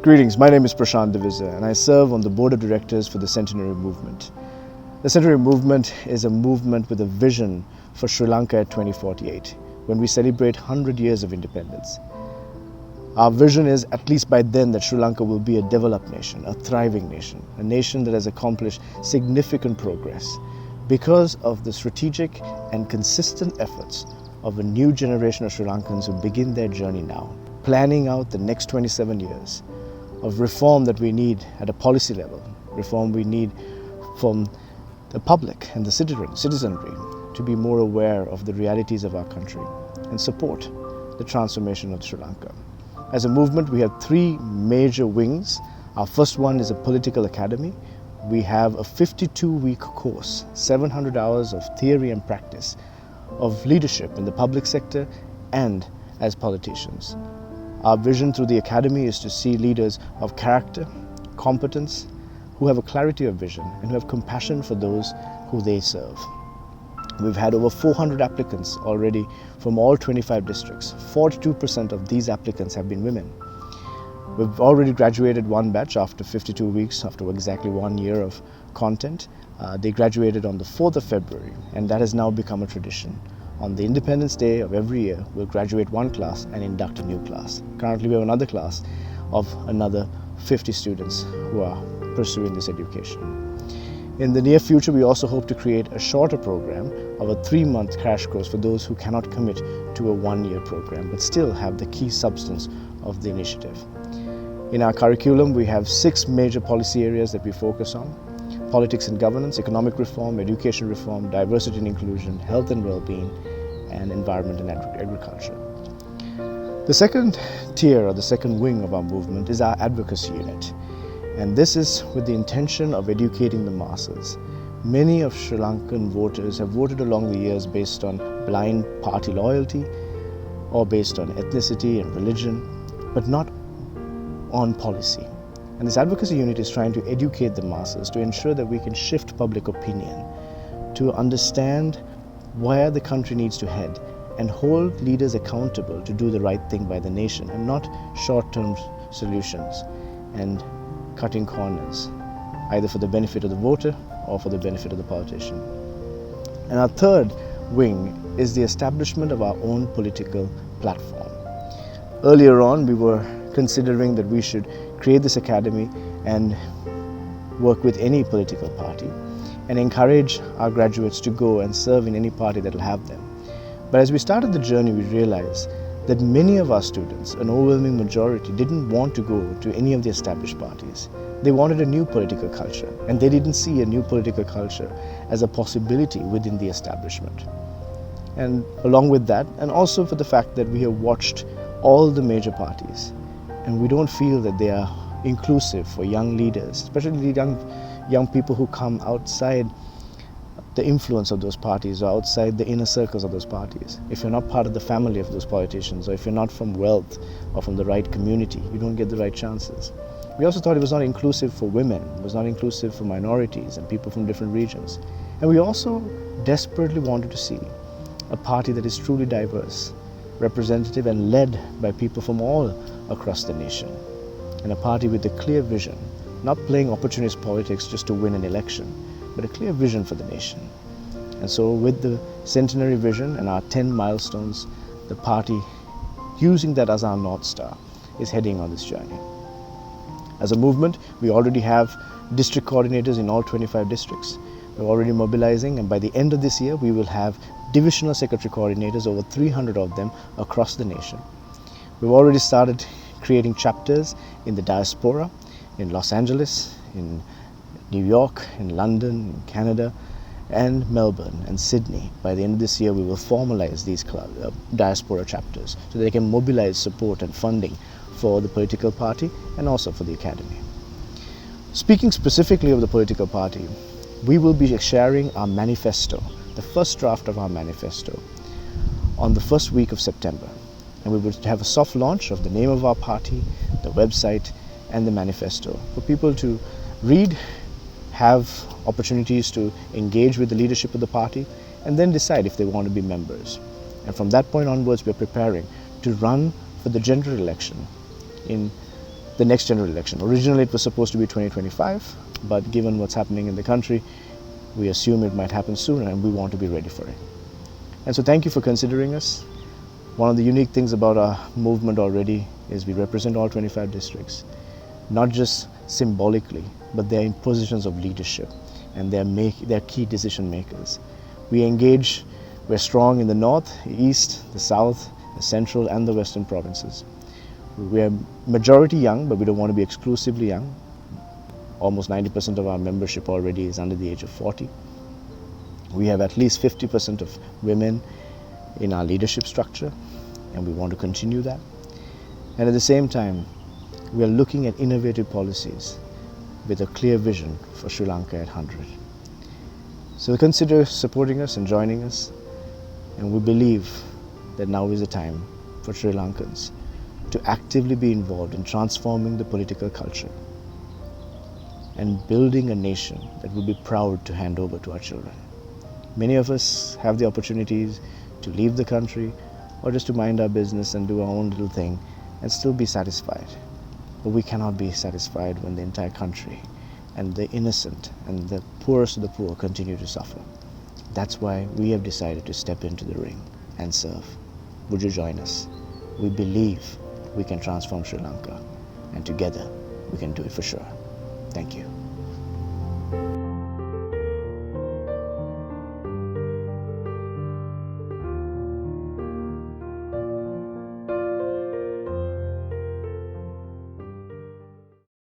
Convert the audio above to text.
Greetings, my name is Prashant Divisa and I serve on the board of directors for the Centenary movement. The Centenary movement is a movement with a vision for Sri Lanka at 2048, when we celebrate 100 years of independence. Our vision is, at least by then, that Sri Lanka will be a developed nation, a thriving nation, a nation that has accomplished significant progress because of the strategic and consistent efforts of a new generation of Sri Lankans who begin their journey now, planning out the next 27 years of reform that we need at a policy level, reform we need from the public and the citizenry to be more aware of the realities of our country and support the transformation of Sri Lanka. As a movement, we have three major wings. Our first one is a political academy. We have a 52-week course, 700 hours of theory and practice of leadership in the public sector and as politicians. Our vision through the academy is to see leaders of character, competence, who have a clarity of vision and who have compassion for those who they serve. We've had over 400 applicants already from all 25 districts. 42% of these applicants have been women. We've already graduated one batch after 52 weeks, after exactly 1 year of content. They graduated on the 4th of February, and that has now become a tradition. On the Independence Day of every year, we'll graduate one class and induct a new class. Currently, we have another class of another 50 students who are pursuing this education. In the near future, we also hope to create a shorter program of a 3-month crash course for those who cannot commit to a 1-year program, but still have the key substance of the initiative. In our curriculum, we have 6 major policy areas that we focus on: politics and governance, economic reform, education reform, diversity and inclusion, health and well-being, and environment and agriculture. The second tier, or the second wing of our movement, is our advocacy unit. And this is with the intention of educating the masses. Many of Sri Lankan voters have voted along the years based on blind party loyalty or based on ethnicity and religion, but not on policy. And this advocacy unit is trying to educate the masses to ensure that we can shift public opinion, to understand where the country needs to head and hold leaders accountable to do the right thing by the nation and not short-term solutions and cutting corners, either for the benefit of the voter or for the benefit of the politician. And our third wing is the establishment of our own political platform. Earlier on, we were considering that we should create this academy and work with any political party and encourage our graduates to go and serve in any party that will have them. But as we started the journey, we realized that many of our students, an overwhelming majority, didn't want to go to any of the established parties. They wanted a new political culture, and they didn't see a new political culture as a possibility within the establishment. And along with that, and also for the fact that we have watched all the major parties, and we don't feel that they are inclusive for young leaders, especially young people who come outside the influence of those parties or outside the inner circles of those parties. If you're not part of the family of those politicians, or if you're not from wealth or from the right community, you don't get the right chances. We also thought it was not inclusive for women, it was not inclusive for minorities and people from different regions. And we also desperately wanted to see a party that is truly diverse, representative and led by people from all across the nation, and a party with a clear vision, not playing opportunist politics just to win an election, but a clear vision for the nation. And so with the Centenary vision and our 10 milestones, the party, using that as our North Star, is heading on this journey. As a movement, we already have district coordinators in all 25 districts. We're already mobilizing, and by the end of this year, we will have divisional secretary coordinators, over 300 of them across the nation. We've already started creating chapters in the diaspora, in Los Angeles, in New York, in London, in Canada, and Melbourne and Sydney. By the end of this year, we will formalize these diaspora chapters so that they can mobilize support and funding for the political party and also for the academy. Speaking specifically of the political party, we will be sharing our manifesto, the first draft of our manifesto, on the first week of September. And we will have a soft launch of the name of our party, the website, and the manifesto for people to read, have opportunities to engage with the leadership of the party, and then decide if they want to be members. And from that point onwards, we're preparing to run for the general election in the next general election. Originally it was supposed to be 2025, but given what's happening in the country, we assume it might happen soon and we want to be ready for it. And so thank you for considering us. One of the unique things about our movement already is we represent all 25 districts, not just symbolically, but they're in positions of leadership and they're key decision makers. We engage, we're strong in the north, east, the south, the central and the western provinces. We're majority young, but we don't want to be exclusively young. Almost 90% of our membership already is under the age of 40. We have at least 50% of women in our leadership structure, and we want to continue that. And at the same time, we are looking at innovative policies with a clear vision for Sri Lanka at 100. So consider supporting us and joining us, and we believe that now is the time for Sri Lankans to actively be involved in transforming the political culture and building a nation that will be proud to hand over to our children. Many of us have the opportunities to leave the country or just to mind our business and do our own little thing and still be satisfied. But we cannot be satisfied when the entire country and the innocent and the poorest of the poor continue to suffer. That's why we have decided to step into the ring and serve. Would you join us? We believe we can transform Sri Lanka, and together we can do it for sure. Thank you.